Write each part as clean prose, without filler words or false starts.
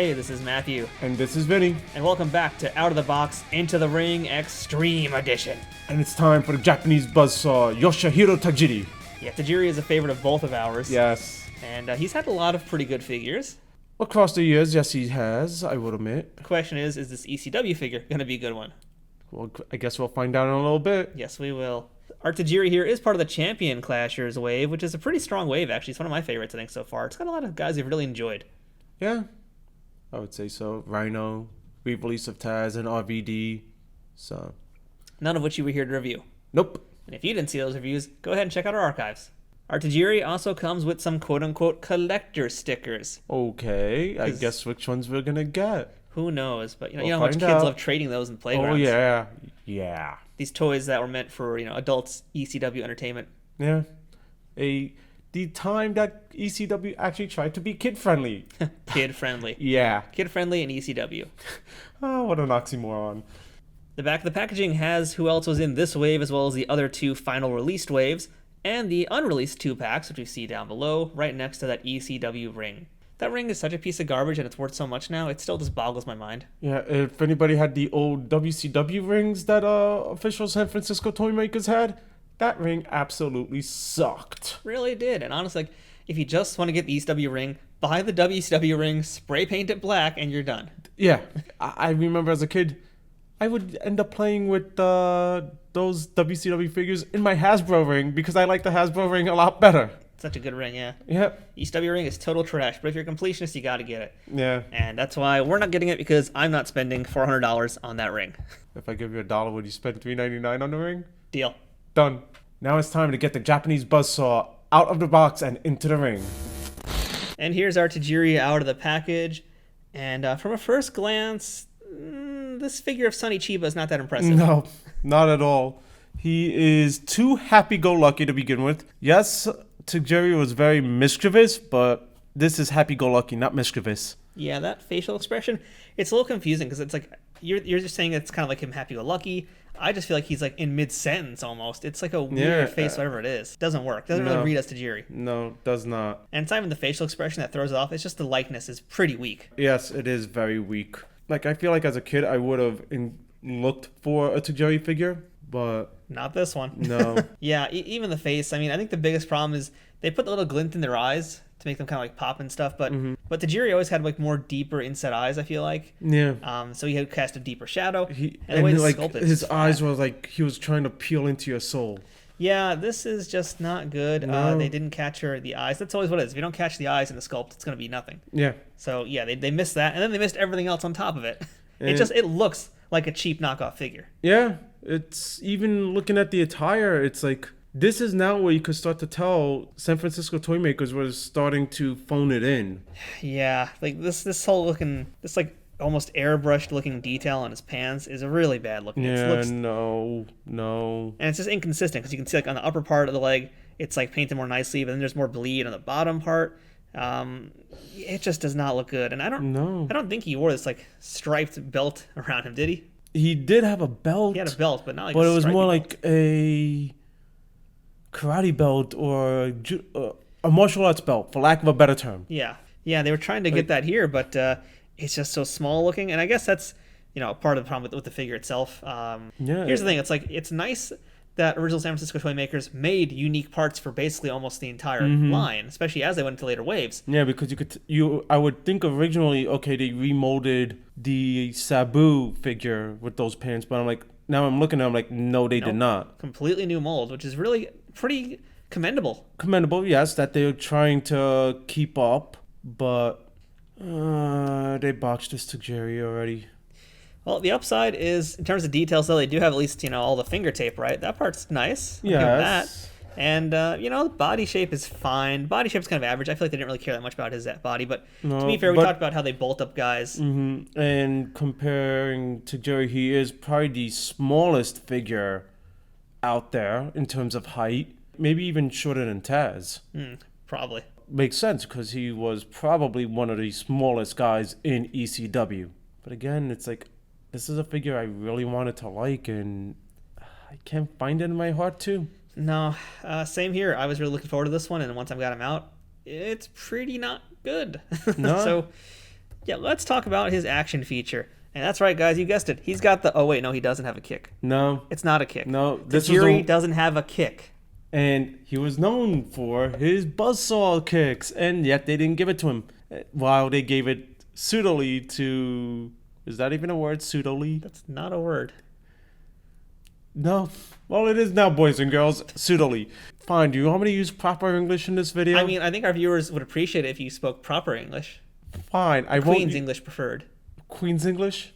Hey, this is Matthew. And this is Vinny. And welcome back to Out of the Box, Into the Ring Extreme Edition. And it's time for the Japanese Buzzsaw, Yoshihiro Tajiri. Yeah, Tajiri is a favorite of both of ours. Yes. And he's had a lot of pretty good figures. Across the years, yes, he has, I would admit. The question is this ECW figure going to be a good one? Well, I guess we'll find out in a little bit. Yes, we will. Our Tajiri here is part of the Champion Clashers wave, which is a pretty strong wave, actually. It's one of my favorites, I think, so far. It's got a lot of guys we've really enjoyed. Yeah, I would say so. Rhino, re-release of Taz, and RVD. So, none of which you were here to review. Nope. And if you didn't see those reviews, go ahead and check out our archives. Our Tajiri also comes with some quote-unquote collector stickers. Okay, I guess which ones we're gonna get. Who knows? But you know We'll how much find kids out. love trading those in playgrounds. Oh, yeah. Yeah. These toys that were meant for, adults ECW entertainment. Yeah. The time that ECW actually tried to be kid-friendly. Kid-friendly. Yeah. Kid-friendly and ECW. Oh, what an oxymoron. The back of the packaging has who else was in this wave, as well as the other two final released waves, and the unreleased 2-packs, which you see down below, right next to that ECW ring. That ring is such a piece of garbage, and it's worth so much now, it still just boggles my mind. Yeah, if anybody had the old WCW rings that official San Francisco toy makers had, that ring absolutely sucked. Really did, and honestly, if you just want to get the ECW ring, buy the WCW ring, spray paint it black, and you're done. Yeah, I remember as a kid, I would end up playing with those WCW figures in my Hasbro ring because I like the Hasbro ring a lot better. Such a good ring, yeah. Yep. ECW ring is total trash, but if you're a completionist, you gotta get it. Yeah. And that's why we're not getting it, because I'm not spending $400 on that ring. If I give you $1, would you spend $3.99 on the ring? Deal. Done. Now it's time to get the Japanese Buzzsaw out of the box and into the ring. And here's our Tajiri out of the package. And from a first glance, this figure of Sonny Chiba is not that impressive. No, not at all. He is too happy-go-lucky to begin with. Yes, Tajiri was very mischievous, but this is happy-go-lucky, not mischievous. Yeah, that facial expression, it's a little confusing, because it's like, you're just saying it's kind of like him happy-go-lucky. I just feel like he's like in mid-sentence almost. It's like a weird face, whatever it is. Doesn't work. Doesn't really read as Tajiri. No, does not. And it's not even the facial expression that throws it off. It's just the likeness is pretty weak. Yes, it is very weak. Like, I feel like as a kid, I would have looked for a Tajiri figure, but not this one. No. Yeah, even the face. I mean, I think the biggest problem is they put the little glint in their eyes to make them kind of like pop and stuff. But but Tajiri always had like more deeper inset eyes, I feel like. Yeah. So he had cast a deeper shadow. And the way like sculpt his eyes were like he was trying to peel into your soul. Yeah, this is just not good. No. They didn't catch the eyes. That's always what it is. If you don't catch the eyes in the sculpt, it's going to be nothing. Yeah. So yeah, they missed that, and then they missed everything else on top of it. It looks like a cheap knockoff figure. Yeah, it's even looking at the attire, it's like this is now where you could start to tell San Francisco toy makers were starting to phone it in. Yeah, like this whole looking, this like almost airbrushed looking detail on his pants is a really bad looking. Yeah, no. And it's just inconsistent, because you can see like on the upper part of the leg, it's like painted more nicely, but then there's more bleed on the bottom part. It just does not look good, and I don't think he wore this like striped belt around him, did he? He did have a belt. He had a belt, but not like. But a it was more belt. like a karate belt or a martial arts belt, for lack of a better term. Yeah, they were trying to get that here, but it's just so small looking, and I guess that's part of the problem with the figure itself. Here's the thing: it's nice that original San Francisco toy makers made unique parts for basically almost the entire line, especially as they went into later waves. Yeah, because I would think originally, okay, they remolded the Sabu figure with those pants, but I'm like, now I'm looking at them like, no, they did not. Completely new mold, which is really pretty commendable. Commendable, yes, that they're trying to keep up, but they botched this to Jerry already. Well, the upside is, in terms of details, though, they do have at least, all the finger tape, right? That part's nice. Yes. And, the body shape is fine. Body shape's kind of average. I feel like they didn't really care that much about his body, but to be fair, we talked about how they bolt up guys. And comparing to Jerry, he is probably the smallest figure out there in terms of height. Maybe even shorter than Taz. Probably. Makes sense, because he was probably one of the smallest guys in ECW. But again, it's like, this is a figure I really wanted to like, and I can't find it in my heart to. No, same here. I was really looking forward to this one, and once I got him out, it's pretty not good. No. So Yeah, let's talk about his action feature. And that's right, guys. You guessed it. He's got the... Oh, wait. No, he doesn't have a kick. No. It's not a kick. No. Tajiri doesn't have a kick. And he was known for his buzzsaw kicks. And yet they didn't give it to him. While they gave it pseudolly to... Is that even a word? Pseudolly? That's not a word. No. Well, it is now, boys and girls. Pseudolly. Fine. Do you want me to use proper English in this video? I mean, I think our viewers would appreciate it if you spoke proper English. Fine. I won't. Queen's English preferred. Queen's English?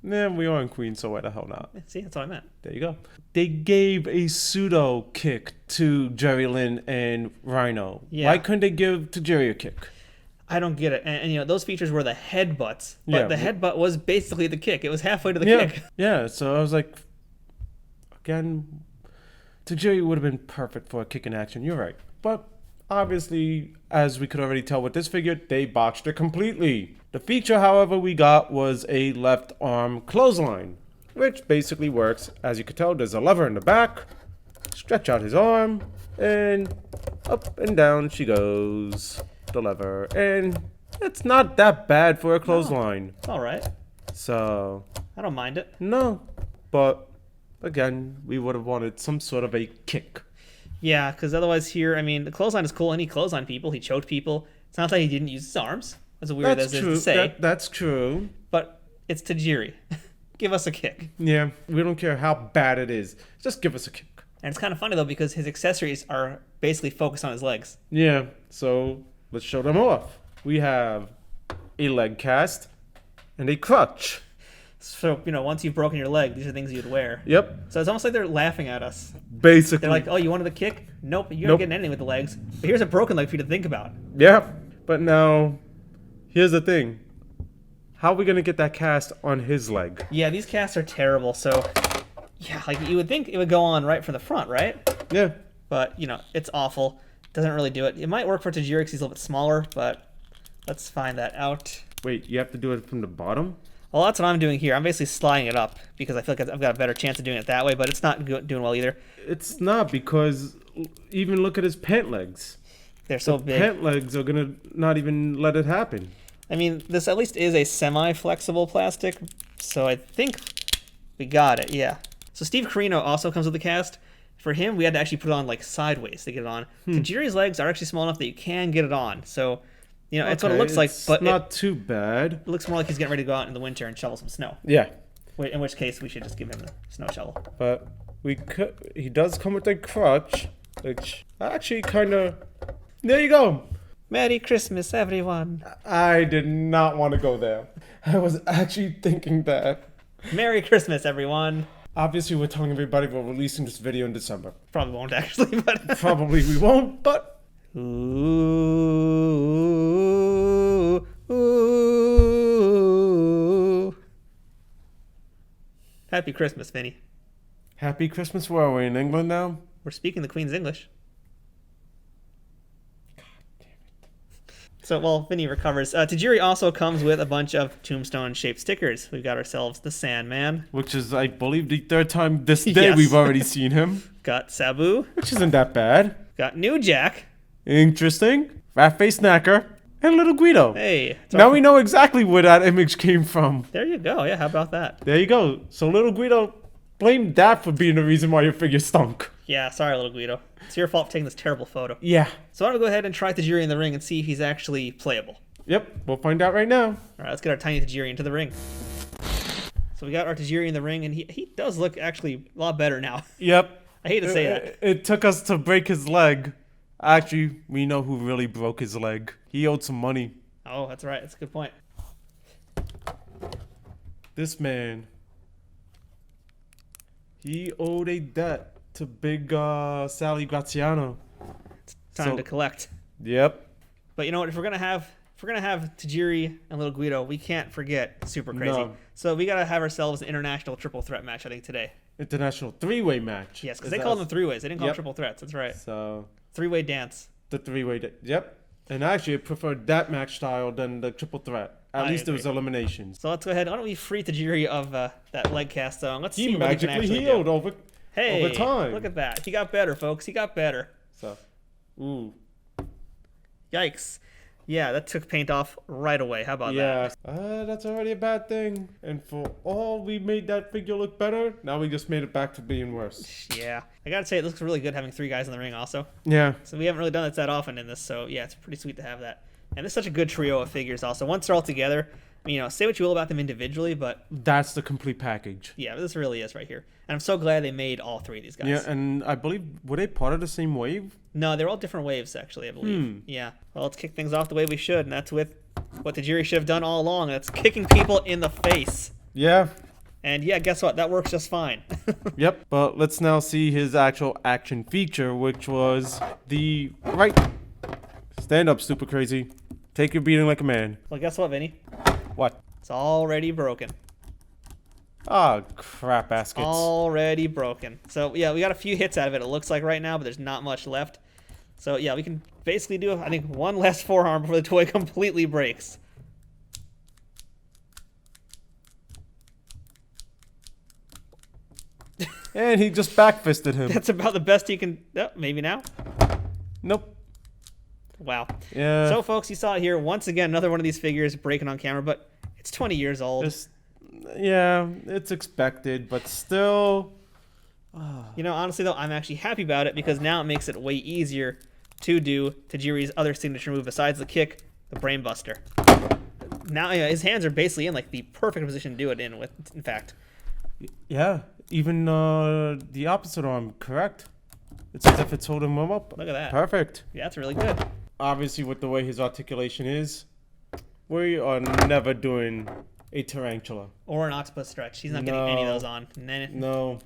Nah, we are in Queens, so why the hell not? See, that's what I meant. There you go. They gave a pseudo kick to Jerry Lynn and Rhino. Yeah. Why couldn't they give Tajiri a kick? I don't get it. And you know, those features were the headbutts. But the headbutt was basically the kick. It was halfway to the kick. Yeah, so I was like, again, Tajiri would have been perfect for a kick in action. You're right. But obviously, as we could already tell with this figure, they botched it completely. The feature, however, we got was a left arm clothesline, which basically works. As you could tell, there's a lever in the back. Stretch out his arm, and up and down she goes. The lever, and it's not that bad for a clothesline. No, it's all right. So I don't mind it. No, but again, we would have wanted some sort of a kick. Yeah, because otherwise here, I mean, the clothesline is cool, and he clotheslined people, he choked people. It's not that he didn't use his arms, as weird as it is to say. That's true. But it's Tajiri. Give us a kick. Yeah, we don't care how bad it is. Just give us a kick. And it's kind of funny, though, because his accessories are basically focused on his legs. Yeah, so let's show them off. We have a leg cast and a crutch. So, you know, once you've broken your leg, these are things you'd wear. Yep. So it's almost like they're laughing at us. Basically. They're like, oh, you wanted the kick? Nope, you're not getting anything with the legs. But here's a broken leg for you to think about. Yeah, but now, here's the thing. How are we going to get that cast on his leg? Yeah, these casts are terrible. So, yeah, like you would think it would go on right from the front, right? Yeah. But, you know, it's awful. Doesn't really do it. It might work for Tajiri because he's a little bit smaller, but let's find that out. Wait, you have to do it from the bottom? Well, that's what I'm doing here. I'm basically sliding it up because I feel like I've got a better chance of doing it that way, but it's not doing well either. It's not, because even look at his pant legs. They're so big. Pant legs are going to not even let it happen. I mean, this at least is a semi-flexible plastic, so I think we got it, yeah. So Steve Carino also comes with the cast. For him, we had to actually put it on like sideways to get it on. Tajiri's legs are actually small enough that you can get it on. So, you know, it's what it looks like. But not too bad. It looks more like he's getting ready to go out in the winter and shovel some snow. Yeah. In which case, we should just give him a snow shovel. But he does come with a crutch, which actually kind of... There you go. Merry Christmas, everyone. I did not want to go there. I was actually thinking that. Merry Christmas, everyone. Obviously, we're telling everybody we're releasing this video in December. Probably won't, actually, but... Probably we won't, but... Ooh, ooh. Happy Christmas, Vinny. Happy Christmas. Where are we, in England now? We're speaking the Queen's English. God damn it. So, while Vinny recovers, Tajiri also comes with a bunch of tombstone-shaped stickers. We've got ourselves the Sandman. Which is, I believe, the third time this day we've already seen him. Got Sabu. Which isn't that bad. Got New Jack. Interesting. Rat-faced Knacker. And Little Guido. Hey. Now we know exactly where that image came from. There you go. Yeah, how about that? There you go. So Little Guido, blame that for being the reason why your figure stunk. Yeah, sorry, Little Guido. It's your fault for taking this terrible photo. Yeah. So I'm going to go ahead and try Tajiri in the ring and see if he's actually playable. Yep, we'll find out right now. All right, let's get our tiny Tajiri into the ring. So we got our Tajiri in the ring, and he does look actually a lot better now. Yep. I hate to say that. It took us to break his leg. Actually, we know who really broke his leg. He owed some money. Oh, that's right. That's a good point. This man, he owed a debt to Big Sally Graziano. It's time to collect. Yep. But you know what? If we're gonna have Tajiri and Little Guido, we can't forget Super Crazy. No. So we gotta have ourselves an international triple threat match. I think today. International three-way match. Yes, because they call them three ways. They didn't call them triple threats. That's right. So three-way dance. The three-way. Yep. And actually, I preferred that match style than the triple threat. At least there was eliminations. So let's go ahead. Why don't we free Tajiri of that leg cast? Let's see he what magically we can healed do. over time. Look at that. He got better, folks. He got better. So, ooh. Yikes. Yeah, that took paint off right away. How about that? Yeah, that's already a bad thing. And for all we made that figure look better, now we just made it back to being worse. Yeah. I gotta say, it looks really good having 3 guys in the ring also. Yeah. So we haven't really done that often in this, so yeah, it's pretty sweet to have that. And it's such a good trio of figures also. Once they're all together, say what you will about them individually, but... That's the complete package. Yeah, this really is right here. And I'm so glad they made all 3 of these guys. Yeah, and I believe, were they part of the same wave? No, they're all different waves, actually, I believe. Yeah. Well, let's kick things off the way we should, and that's with what Tajiri should have done all along. That's kicking people in the face. Yeah. And yeah, guess what? That works just fine. Yep, but let's now see his actual action feature, which was the right. Stand up, super crazy. Take your beating like a man. Well, guess what, Vinny? What? It's already broken. Ah, crap baskets. Already broken. So yeah, we got a few hits out of it, it looks like right now, but there's not much left. So yeah, we can basically do, I think, one less forearm before the toy completely breaks. And he just backfisted him. That's about the best he can... Oh, maybe now? Nope. Wow. Yeah. So folks, you saw it here. Once again, another one of these figures breaking on camera, but it's 20 years old. Yeah, it's expected, but still... Honestly, though, I'm actually happy about it because now it makes it way easier to do Tajiri's other signature move besides the kick, the Brainbuster. Now his hands are basically in like the perfect position to do it in fact. Yeah, even the opposite arm, correct? It's as if it's holding him up. Look at that. Perfect. Yeah, that's really good. Obviously, with the way his articulation is, we are never doing a tarantula. Or an octopus stretch. He's not getting any of those on. No.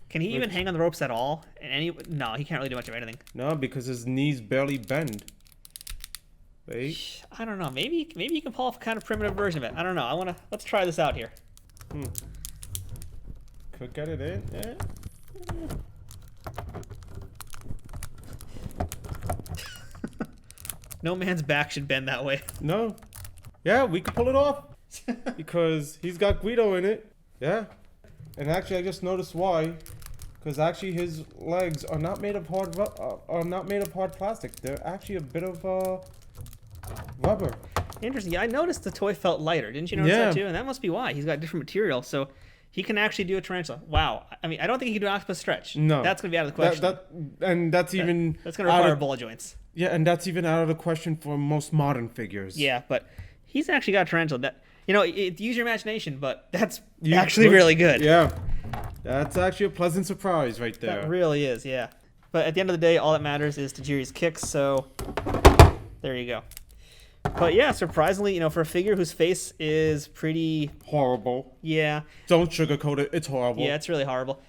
Can he even hang on the ropes at all? No, he can't really do much of anything. No, because his knees barely bend. Wait. I don't know. Maybe you can pull off a kind of primitive version of it. I don't know. Let's try this out here. Could get it in. Yeah. No man's back should bend that way. No. Yeah, we could pull it off. Because he's got Guido in it. Yeah. And actually, I just noticed why. Because actually, his legs are not made of hard plastic. They're actually a bit of rubber. Interesting. Yeah, I noticed the toy felt lighter. Didn't you notice that too? And that must be why. He's got different material, so he can actually do a tarantula. Wow. I mean, I don't think he can do an octopus stretch. No. That's going to be out of the question. That's going to require bullet joints. Yeah, and that's even out of the question for most modern figures. Yeah, but he's actually got a tarantula. Use your imagination, but that's actually really good. Yeah. That's actually a pleasant surprise right there. That really is, yeah. But at the end of the day, all that matters is Tajiri's kicks, so there you go. But yeah, surprisingly, for a figure whose face is pretty... horrible. Yeah. Don't sugarcoat it. It's horrible. Yeah, it's really horrible.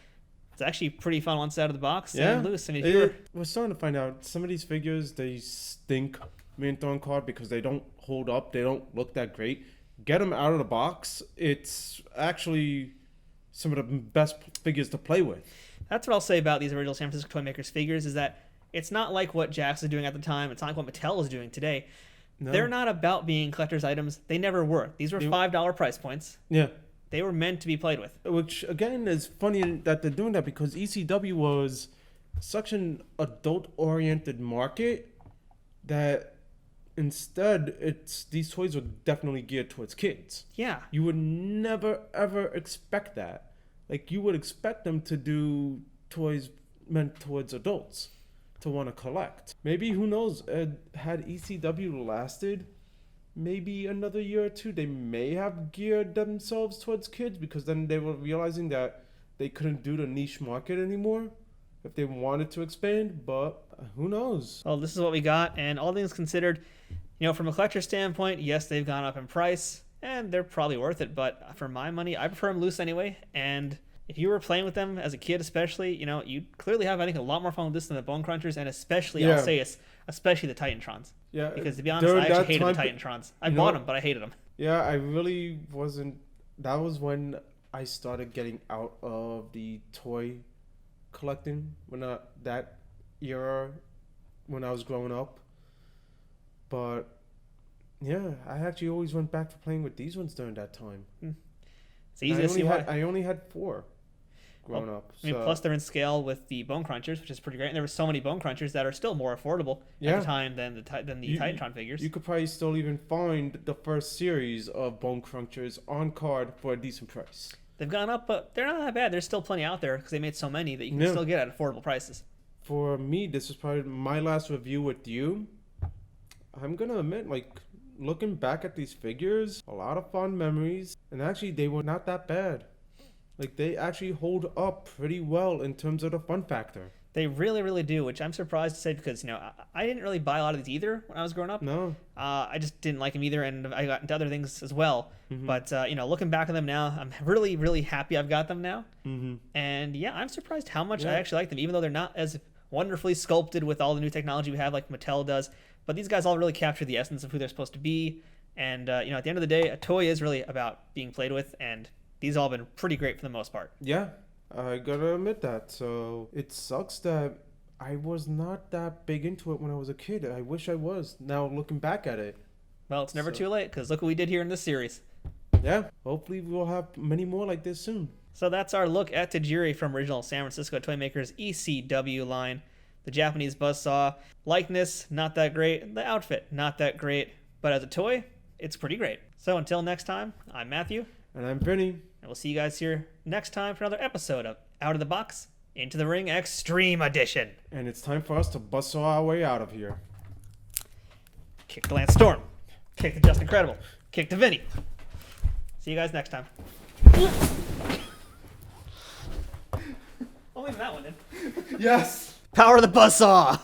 It's actually pretty fun once it's out of the box and loose. We're starting to find out some of these figures, they stink main throwing card because they don't hold up. They don't look that great. Get them out of the box. It's actually some of the best figures to play with. That's what I'll say about these original San Francisco Toy Makers figures is that it's not like what Jax was doing at the time. It's not like what Mattel is doing today. No. They're not about being collector's items. They never were. These were $5 price points. Yeah. They were meant to be played with. Which, again, is funny that they're doing that because ECW was such an adult-oriented market that instead these toys were definitely geared towards kids. Yeah. You would never, ever expect that. Like, you would expect them to do toys meant towards adults to want to collect. Maybe, who knows, had ECW lasted maybe another year or two, they may have geared themselves towards kids because then they were realizing that they couldn't do the niche market anymore if they wanted to expand, but who knows? Well, this is what we got, and all things considered, from a collector standpoint, yes, they've gone up in price, and they're probably worth it, but for my money, I prefer them loose anyway, and if you were playing with them as a kid especially, you clearly have, I think, a lot more fun with this than the Bone Crunchers, and especially, I'll say, especially the Titantrons. Yeah. Because to be honest, I actually hated the Titantrons. I bought them, but I hated them. Yeah, I really wasn't. That was when I started getting out of the toy collecting, that era when I was growing up. But yeah, I actually always went back to playing with these ones during that time. It's easy to see why. I only had 4. grown up. I mean, plus they're in scale with the Bone Crunchers, which is pretty great. And there were so many Bone Crunchers that are still more affordable at the time than the Titantron figures. You could probably still even find the first series of Bone Crunchers on card for a decent price. They've gone up, but they're not that bad. There's still plenty out there because they made so many that you can still get at affordable prices. For me, this is probably my last review with you. I'm going to admit, like, looking back at these figures, a lot of fond memories. And actually, they were not that bad. Like, they actually hold up pretty well in terms of the fun factor. They really, really do, which I'm surprised to say because, I didn't really buy a lot of these either when I was growing up. No. I just didn't like them either, and I got into other things as well. Mm-hmm. But, looking back at them now, I'm really, really happy I've got them now. Mm-hmm. And, yeah, I'm surprised how much I actually like them, even though they're not as wonderfully sculpted with all the new technology we have like Mattel does. But these guys all really capture the essence of who they're supposed to be. And, at the end of the day, a toy is really about being played with, and these all been pretty great for the most part. Yeah, I gotta admit that. So it sucks that I was not that big into it when I was a kid. I wish I was, now looking back at it. Well, it's never too late, because look what we did here in this series. Yeah, hopefully we'll have many more like this soon. So that's our look at Tajiri from original San Francisco Toymakers ECW line. The Japanese Buzzsaw. Likeness, not that great. The outfit, not that great. But as a toy, it's pretty great. So until next time, I'm Matthew. And I'm Vinny. And we'll see you guys here next time for another episode of Out of the Box, Into the Ring Extreme Edition. And it's time for us to buzzsaw our way out of here. Kick the Lance Storm. Kick the Just Incredible. Kick the Vinny. See you guys next time. I'll leave that one in. Yes! Power of the Buzzsaw!